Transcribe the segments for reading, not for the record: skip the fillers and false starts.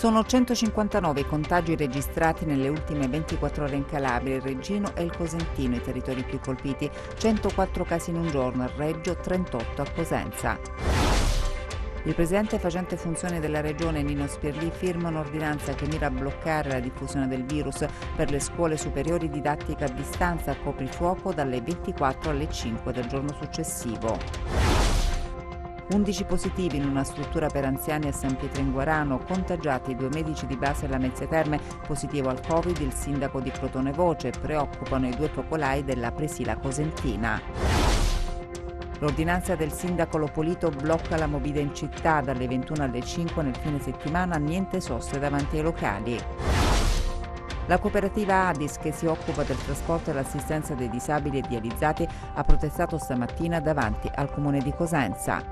Sono 159 i contagi registrati nelle ultime 24 ore in Calabria, il Reggino e il Cosentino, i territori più colpiti, 104 casi in un giorno, a Reggio 38 a Cosenza. Il presidente facente funzioni della regione Nino Spirlì firma un'ordinanza che mira a bloccare la diffusione del virus per le scuole superiori didattica a distanza a coprifuoco dalle 24 alle 5 del giorno successivo. 11 positivi in una struttura per anziani a San Pietro in Guarano, contagiati 2 medici di base alla Mezzia Terme, positivo al Covid il sindaco di Crotone Voce, preoccupano i 2 focolai della presila cosentina. L'ordinanza del sindaco Lopolito blocca la movida in città dalle 21 alle 5 nel fine settimana, niente soste davanti ai locali. La cooperativa Adis, che si occupa del trasporto e l'assistenza dei disabili e dializzati, ha protestato stamattina davanti al comune di Cosenza.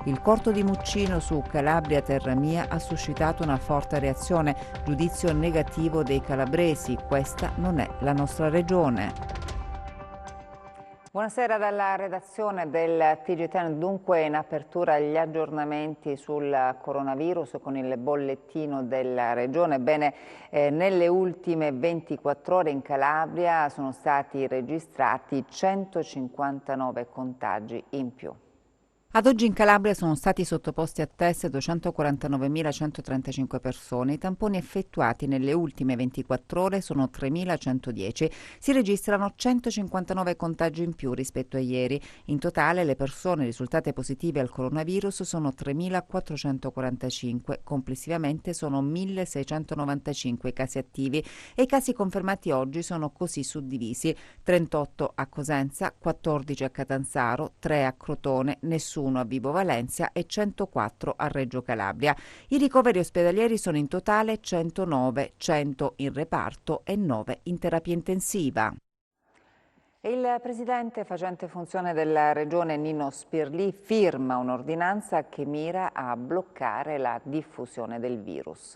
Il corto di Muccino su Calabria Terra Mia ha suscitato una forte reazione, giudizio negativo dei calabresi, questa non è la nostra regione. Buonasera dalla redazione del TG10, dunque in apertura gli aggiornamenti sul coronavirus con il bollettino della regione. Bene, nelle ultime 24 ore in Calabria sono stati registrati 159 contagi in più. Ad oggi in Calabria sono stati sottoposti a test 249.135 persone. I tamponi effettuati nelle ultime 24 ore sono 3.110. Si registrano 159 contagi in più rispetto a ieri. In totale le persone risultate positive al coronavirus sono 3.445. Complessivamente sono 1.695 casi attivi e i casi confermati oggi sono così suddivisi: 38 a Cosenza, 14 a Catanzaro, 3 a Crotone, nessuno a Vibo Valentia e 104 a Reggio Calabria. I ricoveri ospedalieri sono in totale 109, 100 in reparto e 9 in terapia intensiva. Il presidente facente funzione della regione Nino Spirlì firma un'ordinanza che mira a bloccare la diffusione del virus.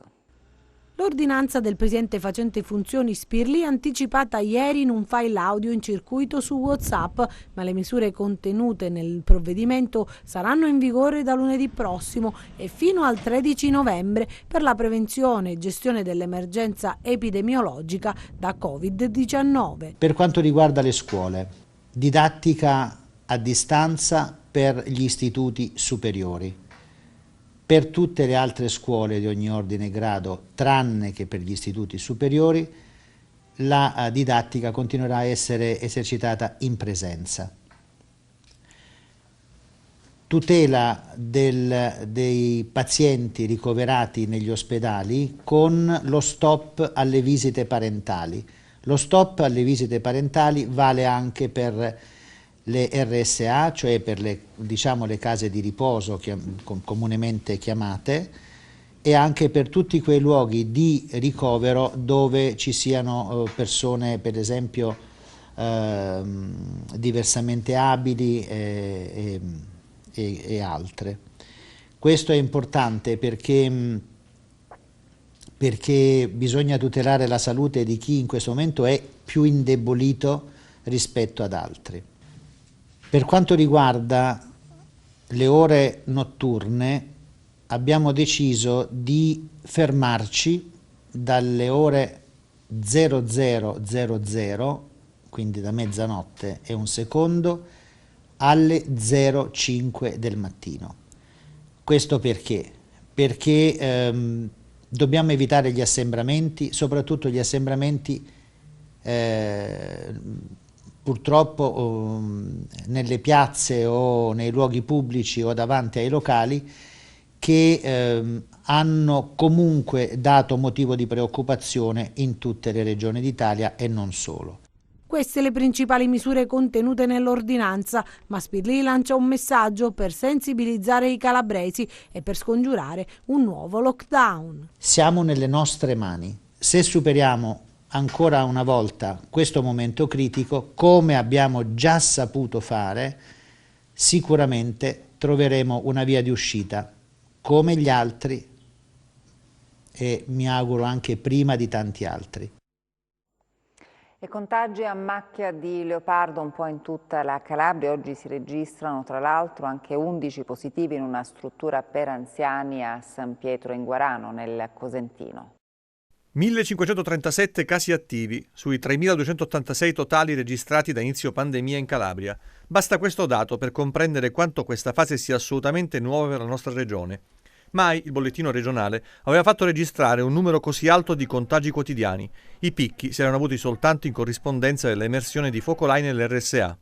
L'ordinanza del presidente facente funzioni Spirlì anticipata ieri in un file audio in circuito su WhatsApp, ma le misure contenute nel provvedimento saranno in vigore da lunedì prossimo e fino al 13 novembre per la prevenzione e gestione dell'emergenza epidemiologica da Covid-19. Per quanto riguarda le scuole, didattica a distanza per gli istituti superiori. Per tutte le altre scuole di ogni ordine e grado, tranne che per gli istituti superiori, la didattica continuerà a essere esercitata in presenza. Tutela dei pazienti ricoverati negli ospedali con lo stop alle visite parentali. Lo stop alle visite parentali vale anche per le RSA, cioè per le case di riposo comunemente chiamate, e anche per tutti quei luoghi di ricovero dove ci siano persone, per esempio, diversamente abili e altre. Questo è importante perché bisogna tutelare la salute di chi in questo momento è più indebolito rispetto ad altri. Per quanto riguarda le ore notturne, abbiamo deciso di fermarci dalle ore 00:00, quindi da mezzanotte e un secondo, alle 05 del mattino. Questo perché? Perché dobbiamo evitare gli assembramenti, soprattutto gli assembramenti purtroppo nelle piazze o nei luoghi pubblici o davanti ai locali, che hanno comunque dato motivo di preoccupazione in tutte le regioni d'Italia e non solo. Queste le principali misure contenute nell'ordinanza, ma Spirlì lancia un messaggio per sensibilizzare i calabresi e per scongiurare un nuovo lockdown. Siamo nelle nostre mani. Se superiamo ancora una volta questo momento critico, come abbiamo già saputo fare, sicuramente troveremo una via di uscita, come gli altri e mi auguro anche prima di tanti altri. E contagi a macchia di leopardo un po' in tutta la Calabria. Oggi si registrano tra l'altro anche 11 positivi in una struttura per anziani a San Pietro in Guarano, nel Cosentino. 1537 casi attivi sui 3.286 totali registrati da inizio pandemia in Calabria. Basta questo dato per comprendere quanto questa fase sia assolutamente nuova per la nostra regione. Mai il bollettino regionale aveva fatto registrare un numero così alto di contagi quotidiani. I picchi si erano avuti soltanto in corrispondenza dell'emersione di focolai nell'RSA.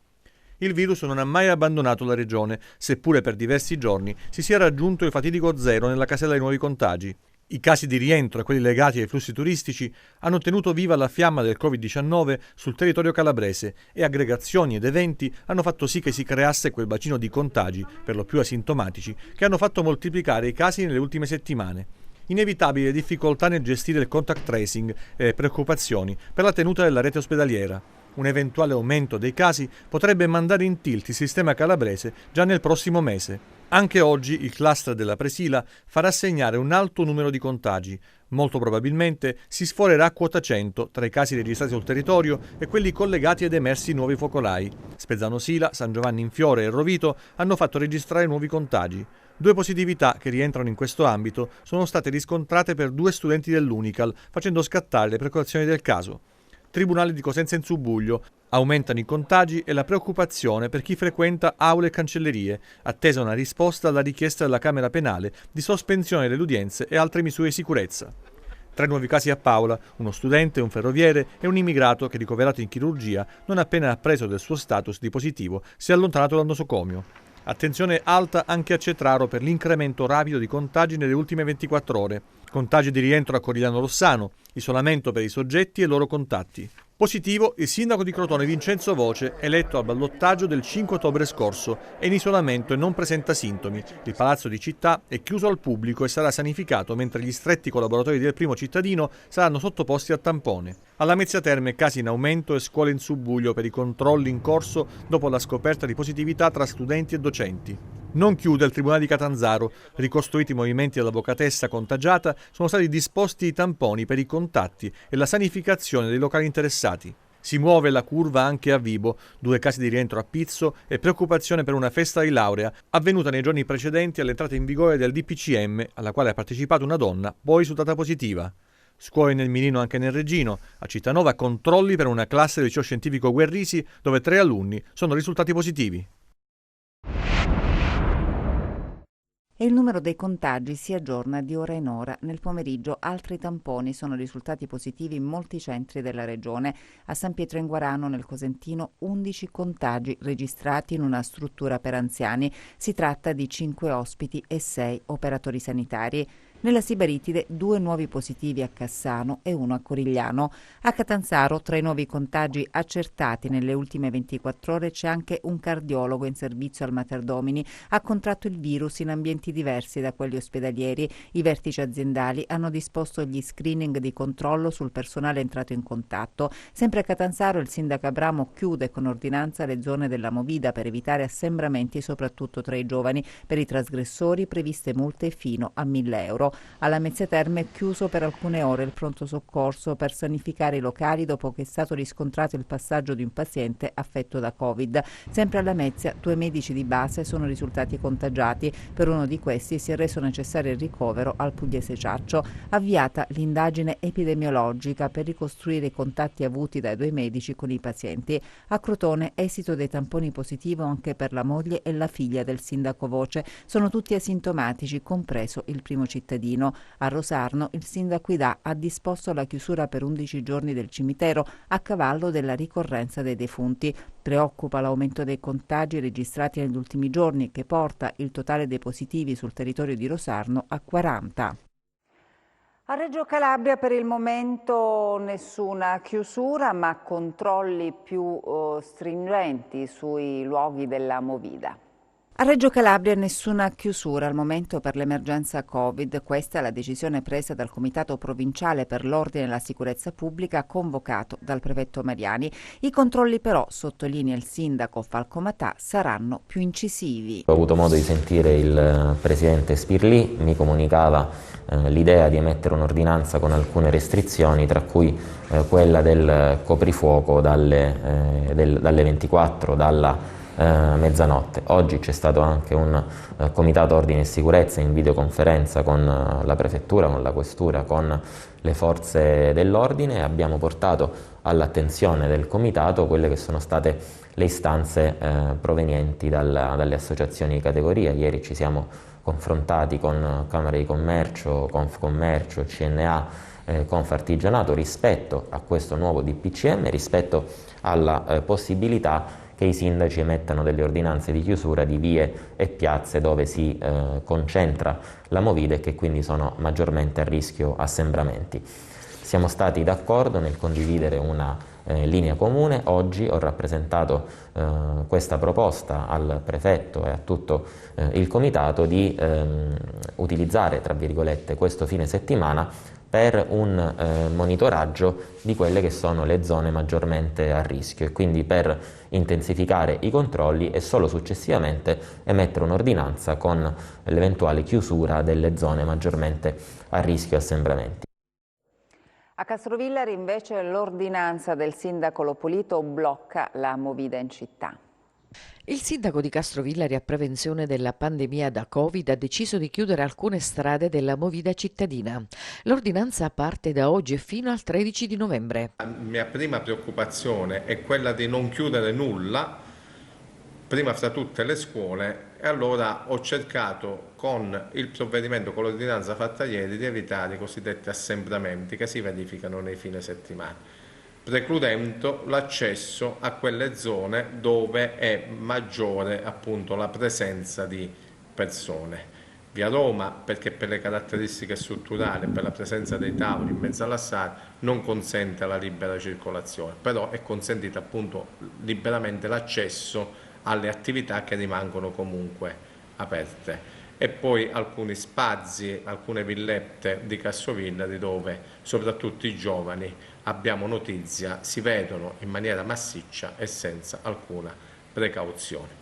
Il virus non ha mai abbandonato la regione, seppure per diversi giorni si sia raggiunto il fatidico zero nella casella dei nuovi contagi. I casi di rientro e quelli legati ai flussi turistici hanno tenuto viva la fiamma del Covid-19 sul territorio calabrese e aggregazioni ed eventi hanno fatto sì che si creasse quel bacino di contagi, per lo più asintomatici, che hanno fatto moltiplicare i casi nelle ultime settimane. Inevitabili difficoltà nel gestire il contact tracing e preoccupazioni per la tenuta della rete ospedaliera. Un eventuale aumento dei casi potrebbe mandare in tilt il sistema calabrese già nel prossimo mese. Anche oggi il cluster della Presila farà segnare un alto numero di contagi. Molto probabilmente si sforerà a quota 100 tra i casi registrati sul territorio e quelli collegati ed emersi nuovi focolai. Spezzano Sila, San Giovanni in Fiore e Rovito hanno fatto registrare nuovi contagi. 2 positività che rientrano in questo ambito sono state riscontrate per 2 studenti dell'Unical, facendo scattare le precauzioni del caso. Tribunale di Cosenza in Subuglio. Aumentano i contagi e la preoccupazione per chi frequenta aule e cancellerie, attesa una risposta alla richiesta della Camera Penale di sospensione delle udienze e altre misure di sicurezza. 3 nuovi casi a Paola, uno studente, un ferroviere e un immigrato che, ricoverato in chirurgia, non appena appreso del suo status di positivo, si è allontanato dal nosocomio. Attenzione alta anche a Cetraro per l'incremento rapido di contagi nelle ultime 24 ore. Contagi di rientro a Corigliano Rossano, isolamento per i soggetti e loro contatti. Positivo il sindaco di Crotone Vincenzo Voce, eletto al ballottaggio del 5 ottobre scorso, è in isolamento e non presenta sintomi. Il palazzo di città è chiuso al pubblico e sarà sanificato, mentre gli stretti collaboratori del primo cittadino saranno sottoposti a tampone. Alla Lamezia Terme casi in aumento e scuole in subbuglio per i controlli in corso dopo la scoperta di positività tra studenti e docenti. Non chiude il Tribunale di Catanzaro. Ricostruiti i movimenti dell'avvocatessa contagiata, sono stati disposti i tamponi per i contatti e la sanificazione dei locali interessati. Si muove la curva anche a Vibo, 2 casi di rientro a Pizzo e preoccupazione per una festa di laurea avvenuta nei giorni precedenti all'entrata in vigore del DPCM, alla quale ha partecipato una donna, poi risultata positiva. Scuole nel mirino anche nel Reggino. A Cittanova controlli per una classe del liceo scientifico Guerrisi dove 3 alunni sono risultati positivi. E il numero dei contagi si aggiorna di ora in ora. Nel pomeriggio altri tamponi sono risultati positivi in molti centri della regione. A San Pietro in Guarano, nel Cosentino, 11 contagi registrati in una struttura per anziani. Si tratta di 5 ospiti e 6 operatori sanitari. Nella Sibaritide 2 nuovi positivi a Cassano e 1 a Corigliano. A Catanzaro 3 nuovi contagi accertati nelle ultime 24 ore. C'è anche un cardiologo in servizio al Mater Domini. Ha contratto il virus in ambienti diversi da quelli ospedalieri. I vertici aziendali hanno disposto gli screening di controllo sul personale entrato in contatto. Sempre a Catanzaro il sindaco Abramo chiude con ordinanza le zone della Movida per evitare assembramenti soprattutto tra i giovani. Per i trasgressori previste multe fino a 1.000 euro. Alla Lamezia Terme è chiuso per alcune ore il pronto soccorso per sanificare i locali dopo che è stato riscontrato il passaggio di un paziente affetto da Covid. Sempre alla Lamezia 2 medici di base sono risultati contagiati. Per uno di questi si è reso necessario il ricovero al Pugliese Ciaccio. Avviata l'indagine epidemiologica per ricostruire i contatti avuti dai 2 medici con i pazienti. A Crotone esito dei tamponi positivo anche per la moglie e la figlia del sindaco Voce. Sono tutti asintomatici, compreso il primo cittadino. A Rosarno il sindaco Idà ha disposto la chiusura per 11 giorni del cimitero a cavallo della ricorrenza dei defunti. Preoccupa l'aumento dei contagi registrati negli ultimi giorni, che porta il totale dei positivi sul territorio di Rosarno a 40. A Reggio Calabria per il momento nessuna chiusura, ma controlli più stringenti sui luoghi della Movida. A Reggio Calabria nessuna chiusura al momento per l'emergenza Covid. Questa è la decisione presa dal Comitato Provinciale per l'Ordine e la Sicurezza Pubblica convocato dal prefetto Mariani. I controlli però, sottolinea il sindaco Falco Matà, saranno più incisivi. Ho avuto modo di sentire il presidente Spirlì, mi comunicava l'idea di emettere un'ordinanza con alcune restrizioni, tra cui quella del coprifuoco dalle 24, dalla mezzanotte. Oggi c'è stato anche un comitato ordine e sicurezza in videoconferenza con la prefettura, con la questura, con le forze dell'ordine, e abbiamo portato all'attenzione del comitato quelle che sono state le istanze provenienti dalle associazioni di categoria. Ieri ci siamo confrontati con Camera di Commercio, Confcommercio, CNA, Confartigianato rispetto a questo nuovo DPCM, rispetto alla possibilità che i sindaci emettano delle ordinanze di chiusura di vie e piazze dove si concentra la movida e che quindi sono maggiormente a rischio assembramenti. Siamo stati d'accordo nel condividere una linea comune. Oggi ho rappresentato questa proposta al prefetto e a tutto il comitato di utilizzare, tra virgolette, questo fine settimana per un monitoraggio di quelle che sono le zone maggiormente a rischio, e quindi per intensificare i controlli e solo successivamente emettere un'ordinanza con l'eventuale chiusura delle zone maggiormente a rischio assembramenti. A Castrovillari invece l'ordinanza del sindaco Lopolito blocca la movida in città. Il sindaco di Castrovillari, a prevenzione della pandemia da Covid, ha deciso di chiudere alcune strade della movida cittadina. L'ordinanza parte da oggi e fino al 13 di novembre. La mia prima preoccupazione è quella di non chiudere nulla, prima fra tutte le scuole, e allora ho cercato con il provvedimento, con l'ordinanza fatta ieri, di evitare i cosiddetti assembramenti che si verificano nei fine settimana, precludendo l'accesso a quelle zone dove è maggiore appunto la presenza di persone. Via Roma, perché per le caratteristiche strutturali, per la presenza dei tavoli in mezzo alla sala, non consente la libera circolazione, però è consentito appunto liberamente l'accesso alle attività che rimangono comunque aperte. E poi alcuni spazi, alcune villette di Castrovillari dove soprattutto i giovani, abbiamo notizia, si vedono in maniera massiccia e senza alcuna precauzione.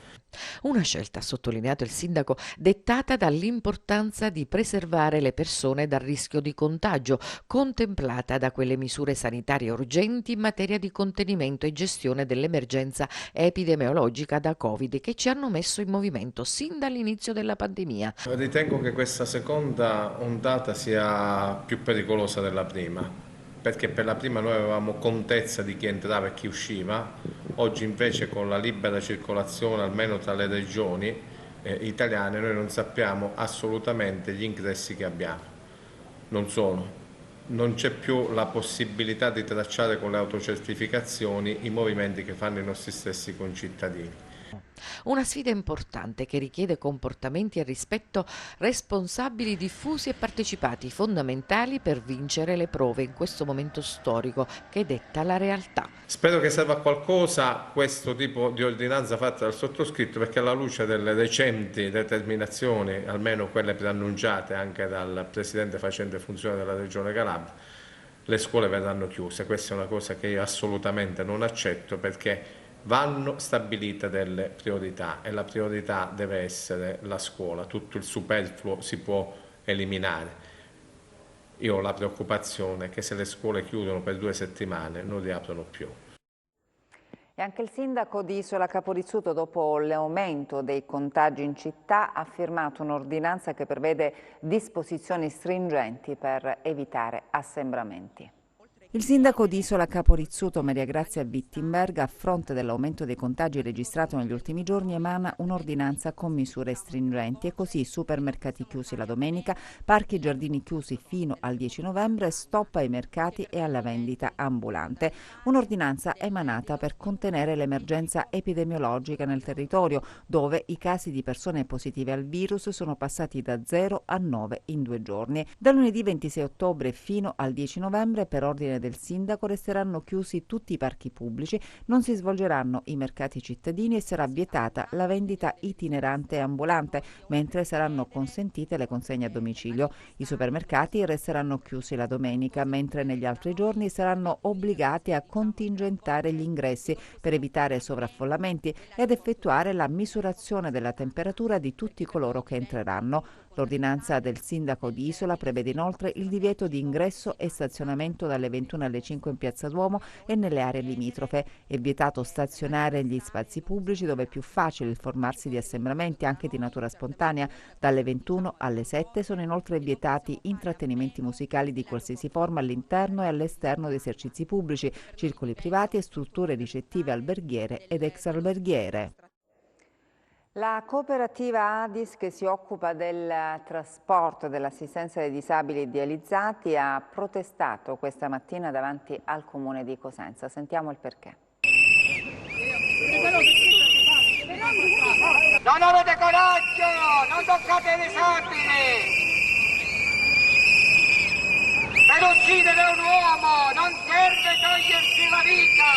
Una scelta, ha sottolineato il sindaco, dettata dall'importanza di preservare le persone dal rischio di contagio, contemplata da quelle misure sanitarie urgenti in materia di contenimento e gestione dell'emergenza epidemiologica da Covid che ci hanno messo in movimento sin dall'inizio della pandemia. Ritengo che questa seconda ondata sia più pericolosa della prima, perché per la prima noi avevamo contezza di chi entrava e chi usciva. Oggi invece, con la libera circolazione almeno tra le regioni italiane, noi non sappiamo assolutamente gli ingressi che abbiamo. Non c'è più la possibilità di tracciare con le autocertificazioni i movimenti che fanno i nostri stessi concittadini. Una sfida importante che richiede comportamenti e rispetto responsabili, diffusi e partecipati, fondamentali per vincere le prove in questo momento storico che detta la realtà. Spero che serva a qualcosa questo tipo di ordinanza fatta dal sottoscritto, perché alla luce delle recenti determinazioni, almeno quelle preannunciate anche dal Presidente facente funzione della Regione Calabria, le scuole verranno chiuse. Questa è una cosa che io assolutamente non accetto, perché vanno stabilite delle priorità e la priorità deve essere la scuola. Tutto il superfluo si può eliminare. Io ho la preoccupazione che se le scuole chiudono per 2 settimane non riaprono più. E anche il sindaco di Isola Caporizzuto, dopo l'aumento dei contagi in città, ha firmato un'ordinanza che prevede disposizioni stringenti per evitare assembramenti. Il sindaco di Isola Caporizzuto, Maria Grazia Wittenberg, a fronte dell'aumento dei contagi registrato negli ultimi giorni, emana un'ordinanza con misure stringenti e così supermercati chiusi la domenica, parchi e giardini chiusi fino al 10 novembre, stop ai mercati e alla vendita ambulante. Un'ordinanza emanata per contenere l'emergenza epidemiologica nel territorio, dove i casi di persone positive al virus sono passati da 0 a 9 in 2 giorni. Da lunedì 26 ottobre fino al 10 novembre, per ordine parole del sindaco resteranno chiusi tutti i parchi pubblici, non si svolgeranno i mercati cittadini e sarà vietata la vendita itinerante e ambulante, mentre saranno consentite le consegne a domicilio. I supermercati resteranno chiusi la domenica, mentre negli altri giorni saranno obbligati a contingentare gli ingressi per evitare sovraffollamenti ed effettuare la misurazione della temperatura di tutti coloro che entreranno. L'ordinanza del sindaco di Isola prevede inoltre il divieto di ingresso e stazionamento dalle 21 alle 5 in Piazza Duomo e nelle aree limitrofe. È vietato stazionare negli spazi pubblici dove è più facile il formarsi di assembramenti anche di natura spontanea. Dalle 21 alle 7 sono inoltre vietati intrattenimenti musicali di qualsiasi forma all'interno e all'esterno di esercizi pubblici, circoli privati e strutture ricettive alberghiere ed extraalberghiere. La cooperativa Adis, che si occupa del trasporto e dell'assistenza dei disabili dializzati, ha protestato questa mattina davanti al comune di Cosenza. Sentiamo il perché. Non avete coraggio, non toccate i disabili. Per uccidere un uomo non serve togliersi la vita,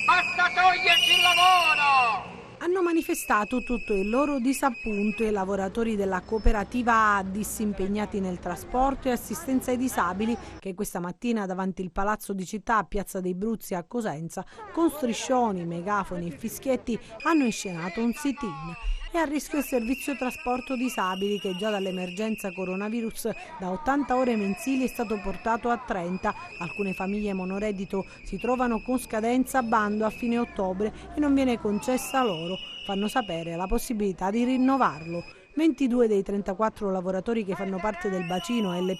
basta togliersi il lavoro. Hanno manifestato tutto il loro disappunto i lavoratori della cooperativa Addis impegnati nel trasporto e assistenza ai disabili che questa mattina davanti il Palazzo di Città a Piazza dei Bruzzi a Cosenza con striscioni, megafoni e fischietti hanno inscenato un sit-in. È a rischio il servizio trasporto disabili che già dall'emergenza coronavirus da 80 ore mensili è stato portato a 30. Alcune famiglie monoreddito si trovano con scadenza a bando a fine ottobre e non viene concessa loro. Fanno sapere la possibilità di rinnovarlo. 22 dei 34 lavoratori che fanno parte del bacino L+,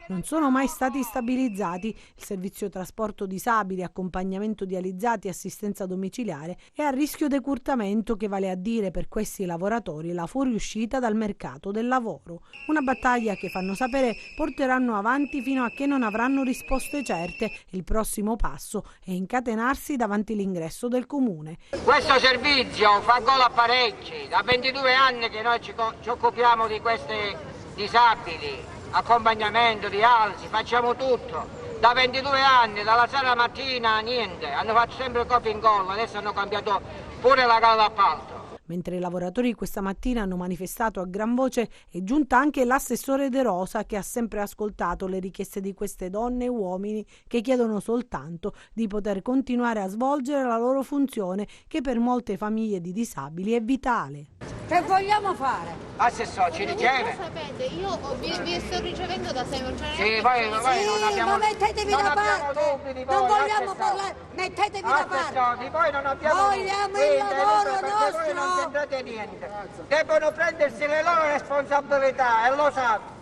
non sono mai stati stabilizzati. Il servizio trasporto disabili, accompagnamento dializzati e assistenza domiciliare è a rischio decurtamento, che vale a dire per questi lavoratori la fuoriuscita dal mercato del lavoro. Una battaglia che, fanno sapere, porteranno avanti fino a che non avranno risposte certe. Il prossimo passo è incatenarsi davanti l'ingresso del comune. Questo servizio fa gola a parecchi, da 22 anni che noi ci occupiamo di questi disabili, accompagnamento, rialzi, facciamo tutto. Da 22 anni, dalla sera alla mattina, niente, hanno fatto sempre copia e incolla, adesso hanno cambiato pure la gara d'appalto. Mentre i lavoratori questa mattina hanno manifestato a gran voce, è giunta anche l'assessore De Rosa, che ha sempre ascoltato le richieste di queste donne e uomini che chiedono soltanto di poter continuare a svolgere la loro funzione, che per molte famiglie di disabili è vitale. Che vogliamo fare? Assessore, ci riceve? Sapete, io vi sto ricevendo da sempre. Sì, poi non abbiamo, ma mettetevi da parte. Dubbi, non vogliamo parlare, mettetevi da parte. Poi non abbiamo vogliamo il lavoro nostro. Voi non c'entrate niente. Debbono prendersi le loro responsabilità e lo sanno.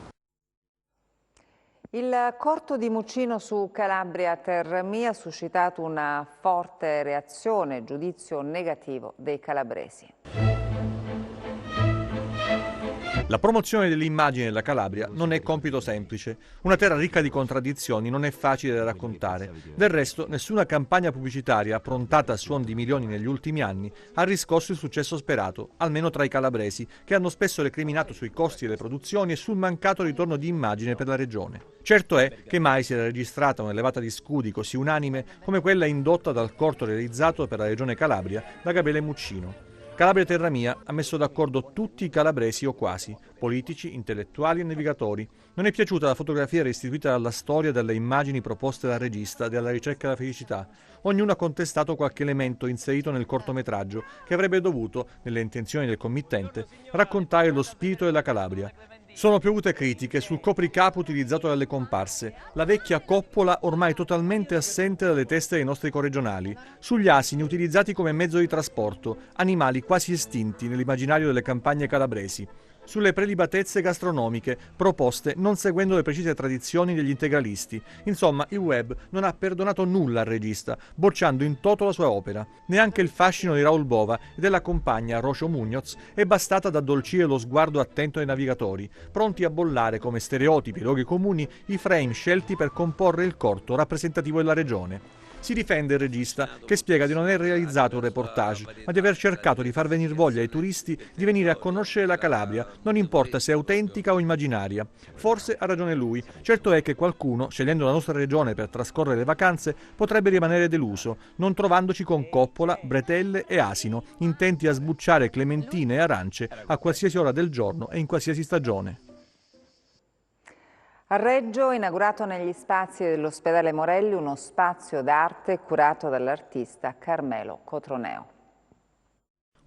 Il corto di Muccino su Calabria Terramia ha suscitato una forte reazione e giudizio negativo dei calabresi. La promozione dell'immagine della Calabria non è compito semplice. Una terra ricca di contraddizioni non è facile da raccontare. Del resto, nessuna campagna pubblicitaria approntata a suon di milioni negli ultimi anni ha riscosso il successo sperato, almeno tra i calabresi, che hanno spesso recriminato sui costi delle produzioni e sul mancato ritorno di immagine per la regione. Certo è che mai si era registrata una levata di scudi così unanime come quella indotta dal corto realizzato per la regione Calabria da Gabriele Muccino. Calabria Terramia ha messo d'accordo tutti i calabresi o quasi, politici, intellettuali e navigatori. Non è piaciuta la fotografia restituita dalla storia e dalle immagini proposte dal regista della ricerca della felicità. Ognuno ha contestato qualche elemento inserito nel cortometraggio che avrebbe dovuto, nelle intenzioni del committente, raccontare lo spirito della Calabria. Sono piovute critiche sul copricapo utilizzato dalle comparse, la vecchia coppola ormai totalmente assente dalle teste dei nostri corregionali, sugli asini utilizzati come mezzo di trasporto, animali quasi estinti nell'immaginario delle campagne calabresi, sulle prelibatezze gastronomiche proposte non seguendo le precise tradizioni degli integralisti. Insomma, il web non ha perdonato nulla al regista, bocciando in toto la sua opera. Neanche il fascino di Raul Bova e della compagna Rocio Muñoz è bastata ad addolcire lo sguardo attento ai navigatori, pronti a bollare come stereotipi e luoghi comuni i frame scelti per comporre il corto rappresentativo della regione. Si difende il regista, che spiega di non aver realizzato un reportage, ma di aver cercato di far venire voglia ai turisti di venire a conoscere la Calabria, non importa se è autentica o immaginaria. Forse ha ragione lui. Certo è che qualcuno, scegliendo la nostra regione per trascorrere le vacanze, potrebbe rimanere deluso, non trovandoci con coppola, bretelle e asino, intenti a sbucciare clementine e arance a qualsiasi ora del giorno e in qualsiasi stagione. A Reggio, inaugurato negli spazi dell'ospedale Morelli, uno spazio d'arte curato dall'artista Carmelo Cotroneo.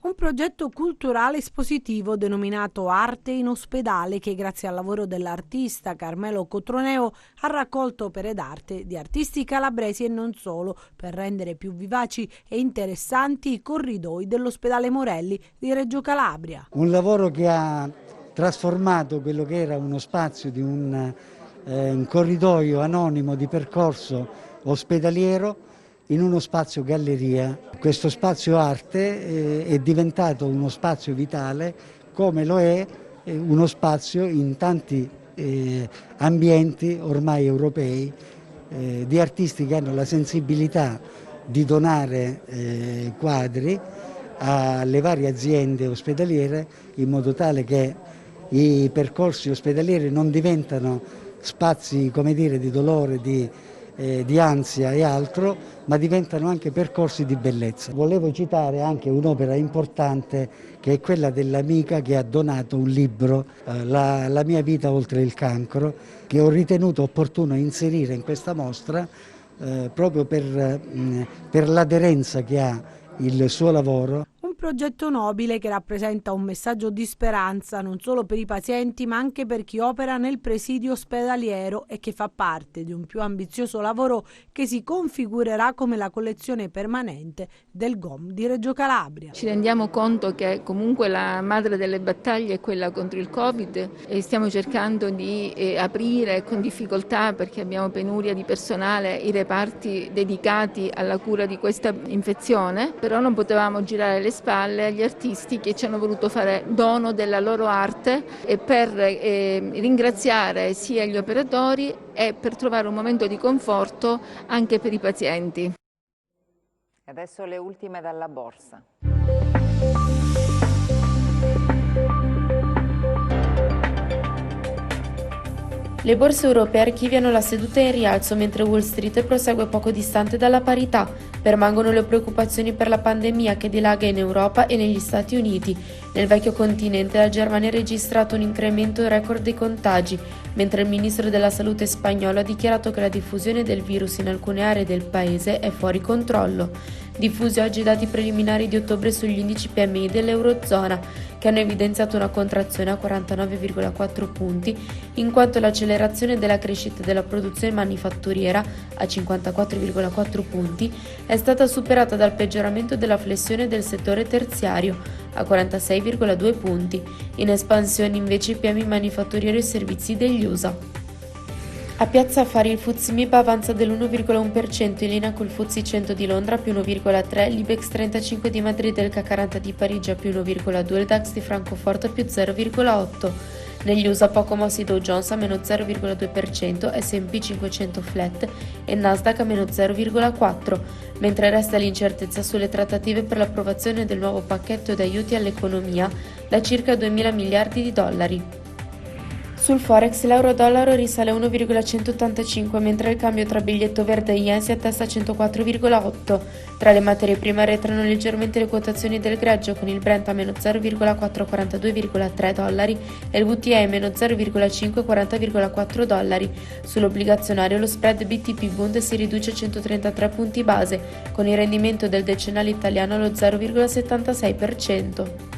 Un progetto culturale espositivo denominato Arte in Ospedale che grazie al lavoro dell'artista Carmelo Cotroneo ha raccolto opere d'arte di artisti calabresi e non solo per rendere più vivaci e interessanti i corridoi dell'ospedale Morelli di Reggio Calabria. Un lavoro che ha trasformato quello che era uno spazio di un corridoio anonimo di percorso ospedaliero in uno spazio galleria. Questo spazio arte è diventato uno spazio vitale, come lo è uno spazio in tanti ambienti ormai europei di artisti che hanno la sensibilità di donare quadri alle varie aziende ospedaliere in modo tale che i percorsi ospedalieri non diventano spazi, come dire, di dolore, di ansia e altro, ma diventano anche percorsi di bellezza. Volevo citare anche un'opera importante che è quella dell'amica che ha donato un libro, La mia vita oltre il cancro, che ho ritenuto opportuno inserire in questa mostra proprio per l'aderenza che ha il suo lavoro. Un progetto nobile che rappresenta un messaggio di speranza non solo per i pazienti ma anche per chi opera nel presidio ospedaliero e che fa parte di un più ambizioso lavoro che si configurerà come la collezione permanente del GOM di Reggio Calabria. Ci rendiamo conto che comunque la madre delle battaglie è quella contro il Covid e stiamo cercando di aprire con difficoltà, perché abbiamo penuria di personale, i reparti dedicati alla cura di questa infezione, però non potevamo girare le spalle agli artisti che ci hanno voluto fare dono della loro arte e per ringraziare sia gli operatori e per trovare un momento di conforto anche per i pazienti. Adesso le ultime dalla borsa. Le borse europee archiviano la seduta in rialzo mentre Wall Street prosegue poco distante dalla parità. Permangono le preoccupazioni per la pandemia che dilaga in Europa e negli Stati Uniti. Nel vecchio continente la Germania ha registrato un incremento record dei contagi, mentre il ministro della Salute spagnolo ha dichiarato che la diffusione del virus in alcune aree del paese è fuori controllo. Diffusi oggi i dati preliminari di ottobre sugli indici PMI dell'Eurozona, che hanno evidenziato una contrazione a 49,4 punti, in quanto l'accelerazione della crescita della produzione manifatturiera a 54,4 punti è stata superata dal peggioramento della flessione del settore terziario a 46,2 punti, in espansione invece i PMI manifatturiero e servizi degli USA. A Piazza Affari il FTSE MIB avanza dell'1,1% in linea col FTSE 100 di Londra più 1,3%, l'Ibex 35 di Madrid e il CAC 40 di Parigi a più 1,2%, il DAX di Francoforte a più 0,8%. Negli USA poco mossi Dow Jones a meno 0,2%, S&P 500 flat e Nasdaq a meno 0,4%, mentre resta l'incertezza sulle trattative per l'approvazione del nuovo pacchetto di aiuti all'economia da circa 2.000 miliardi di dollari. Sul Forex l'euro-dollaro risale a 1,185 mentre il cambio tra biglietto verde e yen si attesta a 104,8. Tra le materie prime arretrano leggermente le quotazioni del greggio con il Brent a meno 0,442,3 dollari e il WTI a meno 0,540,4 dollari. Sull'obbligazionario lo spread BTP Bund si riduce a 133 punti base con il rendimento del decennale italiano allo 0,76%.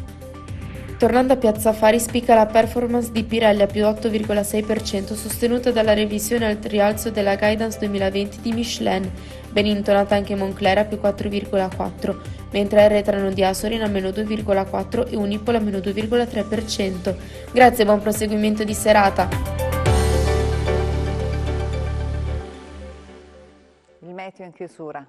Tornando a Piazza Affari spicca la performance di Pirelli a più 8,6% sostenuta dalla revisione al rialzo della guidance 2020 di Michelin, ben intonata anche Moncler a più 4,4%, mentre arretrano di Asorin a meno 2,4% e Unipol a meno 2,3%. Grazie e buon proseguimento di serata. Il meteo in chiusura.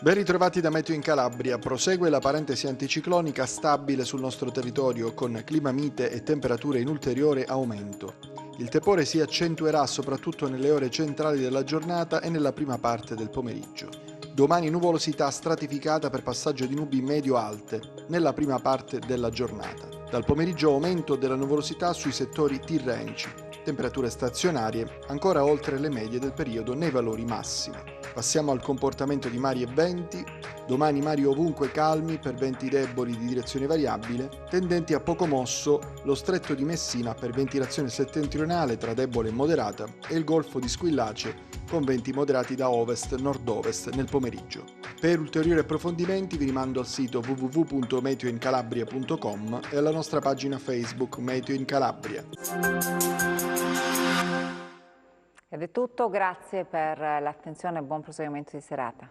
Ben ritrovati da Meteo in Calabria. Prosegue la parentesi anticiclonica stabile sul nostro territorio con clima mite e temperature in ulteriore aumento. Il tepore si accentuerà soprattutto nelle ore centrali della giornata e nella prima parte del pomeriggio. Domani nuvolosità stratificata per passaggio di nubi medio-alte nella prima parte della giornata. Dal pomeriggio aumento della nuvolosità sui settori tirrenici. Temperature stazionarie ancora oltre le medie del periodo nei valori massimi. Passiamo al comportamento di mari e venti. Domani mari ovunque calmi per venti deboli di direzione variabile, tendenti a poco mosso lo stretto di Messina per ventilazione settentrionale tra debole e moderata e il golfo di Squillace con venti moderati da ovest-nord-ovest nel pomeriggio. Per ulteriori approfondimenti vi rimando al sito www.meteoincalabria.com e alla nostra pagina Facebook Meteo in Calabria. Ed è tutto, grazie per l'attenzione e buon proseguimento di serata.